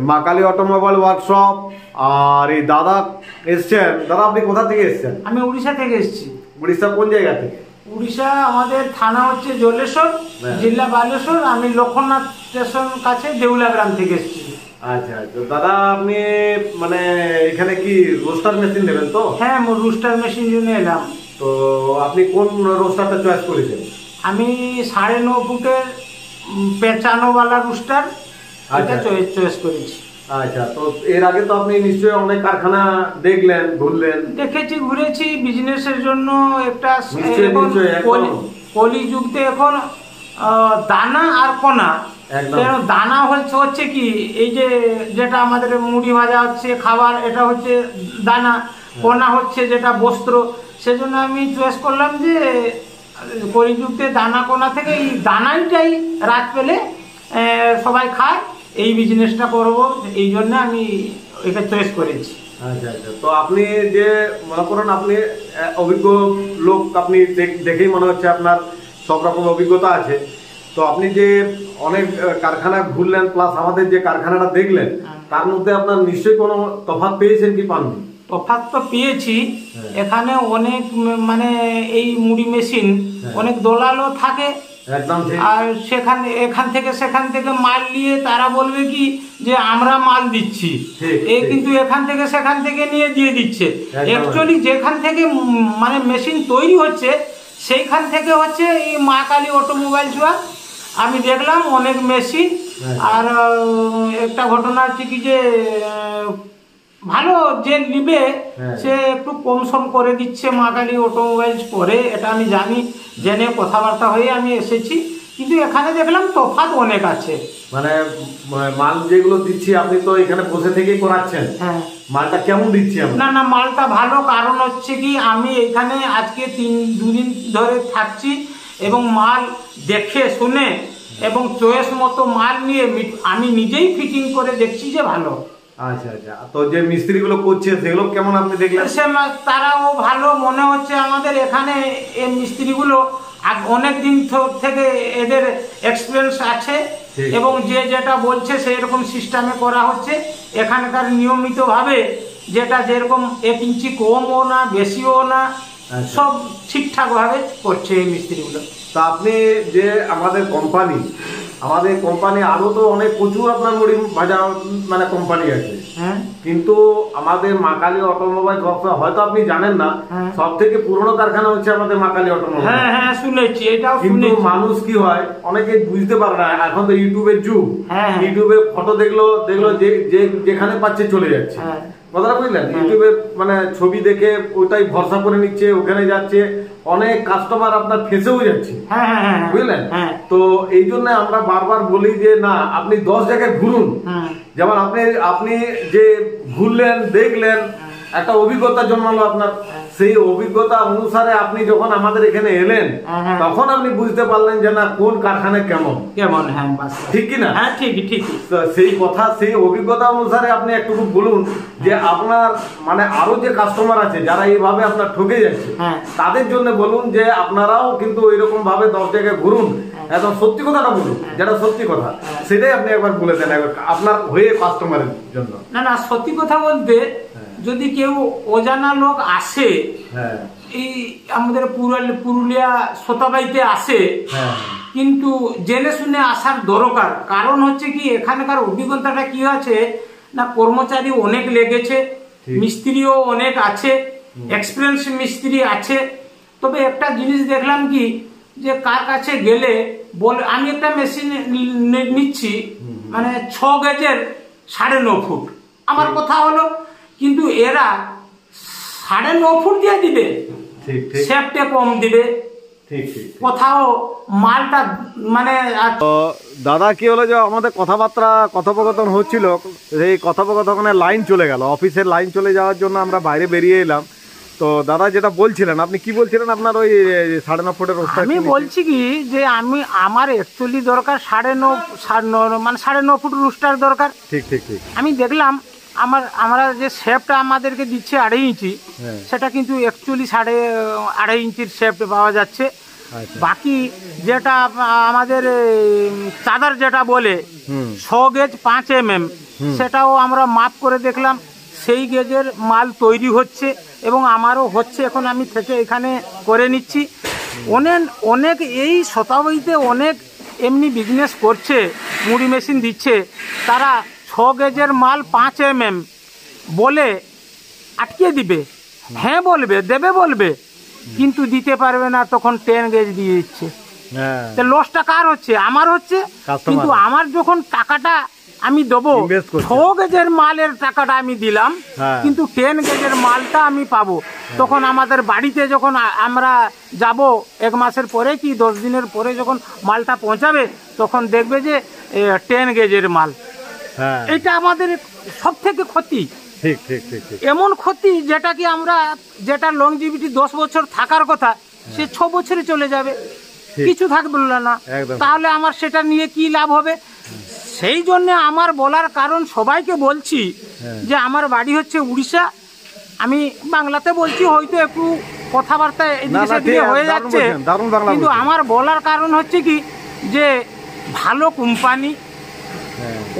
মা Kali automobile workshop. আর এই দাদা এসছেন, দাদা আপনি কোথা থেকে এসছেন? আমি উড়িষ্যা থেকে এসেছি। উড়িষ্যা কোন জায়গা থেকে? উড়িষ্যা আমাদের থানা হচ্ছে জলেশ্বর, জেলা বালেশ্বর। আমি লক্ষ্মণনাথ স্টেশন কাছে দেউলা গ্রাম থেকে এসেছি। আচ্ছা, তো দাদা আপনি মানে এখানে কি রোস্টার মেশিন নেবেন তো? হ্যাঁ, রোস্টার মেশিন জন্য এলাম। তো আপনি কোন রোস্টারটা চয়েস করেছেন? আমি 9.5 ফুটের পেঁচানোওয়ালা রোস্টার এটা চয়েস করেছি। আচ্ছা, তো এর আগে তো আপনি নিশ্চয়ই অনেক কারখানা দেখলেন, ঘুরলেন। দেখেছি, ঘুরেছি যেটার জন্য একটা কলিযুগতে এখন দানা আর কোনা। দানা হচ্ছে কি এই যে যেটা আমাদের মুড়ি ভাজা হচ্ছে খাবার, এটা হচ্ছে দানা। কোনা হচ্ছে যেটা বস্ত্র। সেজন্য আমি চয়েস করলাম যে কলিযুগতে দানা কোনা থেকে এই দানাইটাই রাত পেলে সবাই খায়, এই বিজনেসটা করব, এই জন্য আমি এটা চয়েস করেছি। আচ্ছা আচ্ছা, তো আপনি যে মনে করেন আপনি অভিজ্ঞ লোক, আপনি দেখেই মনে হচ্ছে আপনার সব রকম অভিজ্ঞতা আছে। তো আপনি যে অনেক কারখানা ঘুরলেন, প্লাস আমাদের যে কারখানাটা দেখলেন, তার মধ্যে আপনার নিশ্চয়ই কোনো তফাৎ পেয়েছেন কি পাননি? তফাৎ তো পেয়েছি। এখানে অনেক মানে এই মুড়ি মেশিন অনেক দলালও থাকে, আর এখান থেকে সেখান থেকে মাল নিয়ে তারা বলবে কি যে আমরা মাল দিচ্ছি, কিন্তু এখান থেকে সেখান থেকে নিয়ে দিয়ে দিচ্ছে। অ্যাকচুয়ালি যেখান থেকে মানে মেশিন তৈরি হচ্ছে সেইখান থেকে হচ্ছে এই মা কালী অটোমোবাইলস। আমি দেখলাম অনেক মেশিন। আর একটা ঘটনা হচ্ছে কি যে ভালো যে নিবে সে একটু কম সম করে দিচ্ছে মা কালী অটোমোবাইলস করে, এটা আমি জানি, জেনে কথাবার্তা হয়ে আমি এসেছি। কিন্তু এখানে দেখলাম তফাৎ অনেক আছে। মানে মাল যেগুলো দিচ্ছি আপনি তো এখানে বসে থেকেই করাচ্ছেন। হ্যাঁ, মালটা কেমন দিচ্ছি? না না, মালটা ভালো। কারণ হচ্ছে কি আমি এখানে আজকে 2 দিন ধরে থাকছি এবং মাল দেখে শুনে এবং চয়েস মতো মাল নিয়ে আমি নিজেই ফিটিং করে দেখছি যে ভালো। আচ্ছা আচ্ছা, তো যে মিস্ত্রিগুলো করছে সেগুলো কেমন আপনি দেখলেন? তারাও ভালো মনে হচ্ছে। আমাদের এখানে এই মিস্ত্রিগুলো অনেক দিন থেকে এদের এক্সপিরিয়েন্স আছে এবং যে যেটা বলছে সেই রকম সিস্টেমে করা হচ্ছে। এখানকার নিয়মিতভাবে যেটা যেরকম 1 ইঞ্চি কমও না বেশিও না, সব ঠিকঠাকভাবে করছে এই মিস্ত্রিগুলো। তা আপনি যে আমাদের কোম্পানি আরো তো অনেক প্রচুর আপনার মুড়ি ভাজা মানে কোম্পানি আছে, কিন্তু আমাদের মা কালী অটোমোবাইল হয়তো আপনি জানেন না, সব থেকে পুরনো কারখানা হচ্ছে আমাদের মা কালী অটোমোবাইল। হ্যাঁ শুনেছি, এটাও কিন্তু মানুষ কি হয় অনেকে বুঝতে পারে না। এখন তো ইউটিউবের যুগ, ইউটিউবে ফটো দেখলো যেখানে পাচ্ছে চলে যাচ্ছে, কথাটা বুঝলেন? ইউটিউবে মানে ছবি দেখে ওটাই ভরসা করে নিচ্ছে, ওখানে যাচ্ছে, অনেক কাস্টমার আপনার ফেসেও যাচ্ছে, বুঝলেন? তো এই জন্য আমরা বারবার বলি যে না, আপনি 10 জায়গায় ঘুরুন। যেমন আপনি যে ঘুরলেন, দেখলেন, একটা অভিজ্ঞতা জন্মালো আপনার। সেই অভিজ্ঞতা অনুসারে আপনি যখন আমাদের এখানে এলেন তখন আপনি বুঝতে পারলেন যে না কোন কারখানা কেমন। ঠিক কিনা? হ্যাঁ ঠিক। সেই কথা, সেই অভিজ্ঞতা অনুসারে আপনি একটু বলুন যে আপনার মানে আরো যে কাস্টমার আছে যারা এইভাবে আপনার ঠকে যাচ্ছে, তাদের জন্য বলুন যে আপনারাও কিন্তু ওইরকম ভাবে 10 জায়গায় ঘুরুন, একদম সত্যি কথাটা বলুন, যেটা সত্যি কথা সেটাই আপনি একবার বলে দেন আপনার হয়ে কাস্টমারের জন্য। না, সত্যি কথা বলতে যদি কেউ অজানা লোক আসে, এই আমাদের পুরুলিয়া সোতাবাইতে আসে, কিন্তু জেনে শুনে আসার দরকার। কারণ হচ্ছে কি এখানকার অভিজ্ঞতাটা কি আছে না, কর্মচারী অনেক লেগেছে, মিস্ত্রিও অনেক আছে, এক্সপিরিয়েন্স মিস্ত্রি আছে। তবে একটা জিনিস দেখলাম কি যে কার কাছে গেলে বলে আমি একটা মেশিন নিচ্ছি মানে 6 গেজের 9.5 ফুট, আমার কথা হলো, কিন্তু এরা 9.5 ফুট দিয়ে দিবে, শেপটা কম দিবে, কোথাও মালটা মানে। দাদা কি হলো যে আমাদের কথোপকথন হচ্ছিল, সেই কথোপকথনের লাইন চলে গেল, অফিসের লাইন চলে যাওয়ার জন্য আমরা বাইরে বেরিয়ে এলাম। তো দাদা যেটা বলছিলেন, আপনি কি বলছিলেন? আপনার ওই 9.5 ফুটের রোস্টার। আমি বলছি কি যে আমার অ্যাকচুয়ালি দরকার 9.5 মানে 9.5 ফুট রোস্টার দরকার। ঠিক। আমি দেখলাম আমরা যে শেপটা আমাদেরকে দিচ্ছে 2.5 ইঞ্চি, সেটা কিন্তু অ্যাকচুয়ালি 2.5 ইঞ্চির শেপ পাওয়া যাচ্ছে। বাকি যেটা আমাদের চাদর যেটা বলে 100 গেজ 5 mm, সেটাও আমরা মাপ করে দেখলাম, সেই গেজের মাল তৈরি হচ্ছে এবং আমারও হচ্ছে। এখন আমি থেকে এখানে করে নিচ্ছি। অনেক এই শতাব্দীতে অনেক এমনি বিজনেস করছে, মুড়ি মেশিন দিচ্ছে, তারা 6 গেজের মাল 5 mm বলে আটকে দিবে, হ্যাঁ বলবে, দেবে বলবে, কিন্তু দিতে পারবে না, তখন 10 গেজ দিয়ে দিচ্ছে। লসটা কার হচ্ছে? আমার হচ্ছে। কিন্তু আমার যখন টাকাটা আমি দেবো, 6 গেজের মালের টাকাটা আমি দিলাম, কিন্তু 10 গেজের মালটা আমি পাবো। তখন আমাদের বাড়িতে যখন আমরা যাব 1 মাসের পরে কি 10 দিনের পরে যখন মালটা পৌঁছাবে, তখন দেখবে যে 10 গেজের মাল। এটা আমাদের সব থেকে ক্ষতি। এমন ক্ষতি যেটা কি আমরা, যেটা লংজিভিটি 10 বছর থাকার কথা, সে 6 বছরে চলে যাবে, কিছু থাকবে না। তাহলে আমার সেটা নিয়ে কি লাভ হবে? সেই জন্য আমার বলার কারণ, সবাইকে বলছি যে আমার বাড়ি হচ্ছে উড়িষ্যা, আমি বাংলাতে বলছি, হয়তো একটু কথাবার্তা এদিকে সেদিকে হয়ে যাচ্ছে, কিন্তু আমার বলার কারণ হচ্ছে কি যে ভালো কোম্পানি,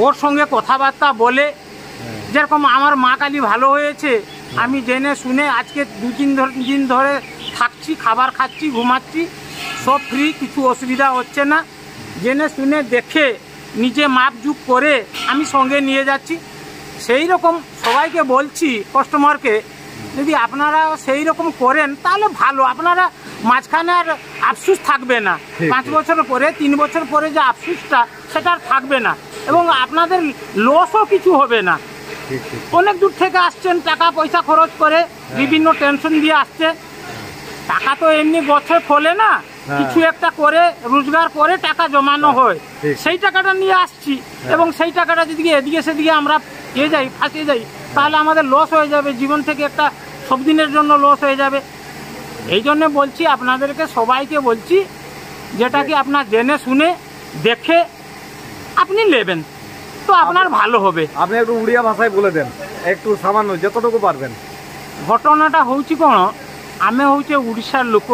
ওর সঙ্গে কথাবার্তা বলে, যেরকম আমার মা কালী ভালো হয়েছে, আমি জেনে শুনে আজকে 2-3 দিন ধরে থাকছি, খাবার খাচ্ছি, ঘুমাচ্ছি, সব ফ্রি, কিছু অসুবিধা হচ্ছে না। জেনে শুনে দেখে নিজে মাপজুপ করে আমি সঙ্গে নিয়ে যাচ্ছি। সেই রকম সবাইকে বলছি, কাস্টমারকে, যদি আপনারা সেই রকম করেন তাহলে ভালো, আপনারা মাঝখানে আর আফসোস থাকবে না। 5 বছর পরে, 3 বছর পরে যে আফসোসটা, সেটা আর থাকবে না, এবং আপনাদের লসও কিছু হবে না। অনেক দূর থেকে আসছেন, টাকা পয়সা খরচ করে, বিভিন্ন টেনশন দিয়ে আসছে, টাকা তো এমনি গছে ফলে না, কিছু একটা করে রোজগার করে টাকা জমানো হয়, সেই টাকাটা নিয়ে আসছি। এবং সেই টাকাটা যদি এদিকে সেদিকে আমরা ফাঁসিয়ে যাই, তাহলে আমাদের লস হয়ে যাবে, জীবন থেকে একটা সব দিনের জন্য লস হয়ে যাবে। এই জন্য বলছি আপনাদেরকে, সবাইকে বলছি, যেটা কি আপনার জেনে শুনে দেখে আপনি নেবেন, তো আপনার ভালো হবে। আপনি একটু উড়িয়া ভাষায় বলে দেন, একটু সামান্য যতটুকু পারবেন। ঘটনাটা হচ্ছে কোন, আমি হচ্ছে উড়িষ্যার লোক,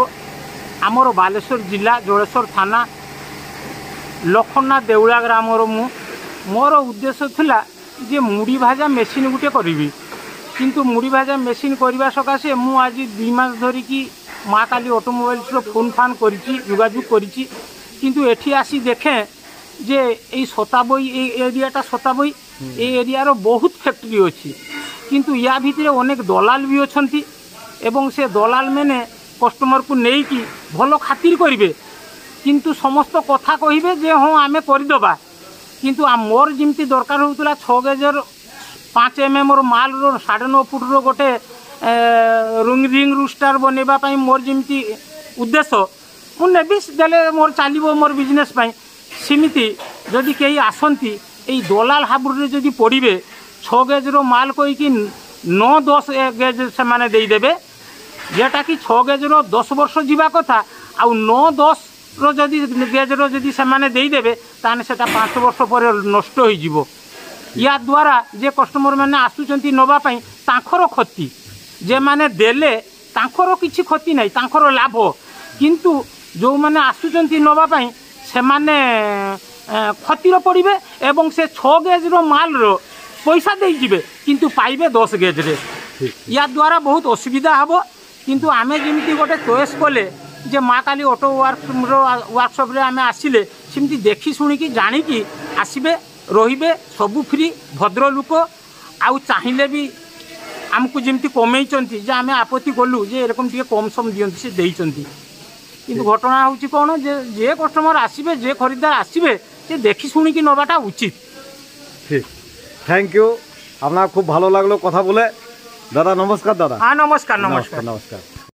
আমার বালেশ্বর জিলা, জଳେଶ୍ୱର থানা, লক্ষণনাথ ଦେଉଳା ଗ୍ରାମର ମୁଁ। ମୋର ଉଦ୍ଦେଶ୍ୟ ଥିଲା ଯେ ମୁଢ଼ି ଭାଜା ମେସିନ୍ ଗୋଟେ କରିବି, କିନ୍ତୁ ମୁଢ଼ି ଭାଜା ମେସିନ୍ କରିବା ସକାଶେ ମୁଁ ଆଜି 2 ମାସ ଧରିକି ମା କାলী ଅଟୋମୋବାଇଲ୍ସର ଫୋନ୍ ଫାନ୍ କରିଛି, ଯୋଗାଯୋଗ କରିଛି, କିନ୍ତୁ ଏଠି ଆସି ଦେଖେ ଯେ ଏଇ ସତାବଇ, এই ଏରିଆଟା ସତାବଇ, এই ଏରିଆର ବହୁତ ଫ୍ୟାକ୍ଟ୍ରି ଅଛି, କିନ୍ତୁ ୟା ଭିତରେ ଅନେକ ଦଲାଲ ବି ଅଛନ୍ତି, ଏବଂ ସେ ଦଲାଲ ମାନେ କଷ୍ଟମରକୁ ନେଇକି ଭଲ ଖାତିର କରିବେ, କିନ୍ତୁ ସମସ୍ତ କଥା କହିବେ ଯେ ହଁ ଆମେ କରିଦେବା। କିନ୍ତୁ ମୋର ଯେମିତି ଦରକାର ହେଉଥିଲା 6 ଗେଜର 5 mm ମାଲର 9.5 ଫୁଟର ଗୋଟେ ରିଙ୍ଗ ରୁଷ୍ଟାର ବନେଇବା ପାଇଁ ମୋର ଯେମିତି ଉଦ୍ଦେଶ୍ୟ, ମୁଁ ନେବି, ଦେଲେ ମୋର ଚାଲିବ ମୋର ବିଜନେସ୍ ପାଇଁ। ସେମିତି ଯଦି କେହି ଆସନ୍ତି ଏଇ ଦଲାଲ ହାବୁଡ଼ରେ ଯଦି ପଡ଼ିବେ, 6 ଗେଜର ମାଲ କହିକି 9-10 ଗେଜ ସେମାନେ ଦେଇଦେବେ, যেটা কি 6 গেজর 10 বর্ষ যা কথা, আউ 9-10 যদি গেজর যদি সে দেইদেবে, তাহলে সেটা 5 বর্ষ পরে নষ্ট হয়ে যাব। ইয়া দ্বারা যে কষ্টমর মানে আসুচার নেওয়া তাঁর ক্ষতি, যে মানে দেলে তাঁর কিছু ক্ষতি নাই, তাঁর লাভ, কিন্তু যে আসুচার নেওয়া সে ক্ষতির পড়বে, এবং সে 6 গেজর মালর পয়সা দিয়ে কিন্তু পাইবে 10 গেজরে। ইয়া দ্বারা বহুত অসুবিধা হব। কিন্তু আমি যেমনি গোটে চয়েস কলে যে মা কালী অটো ওয়ার্কশপরে আমি আসলে সেমতি দেখি শুনিকি জানিকি আসবে, রহবে, সবু ফ্রি, ভদ্র লোক, আউ চাইলে বি আমি যেমতি কমাইছেন যে আমি আপত্তি কলু যে এরকম টিকে কম সম দিয়ন্তি, সে দিয়েছেন। কিন্তু ঘটনা হচ্ছে কোণ, যে কষ্টমর আসবে, যে খরিদ্দার আসবে, সে দেখি শুনিকি নেওয়াটা উচিত। ঠিক, থ্যাংক ইউ, আপনার খুব ভালো লাগলো কথা বলে। দাদা নমস্কার। দাদা হ্যাঁ নমস্কার। নমস্কার। নমস্কার।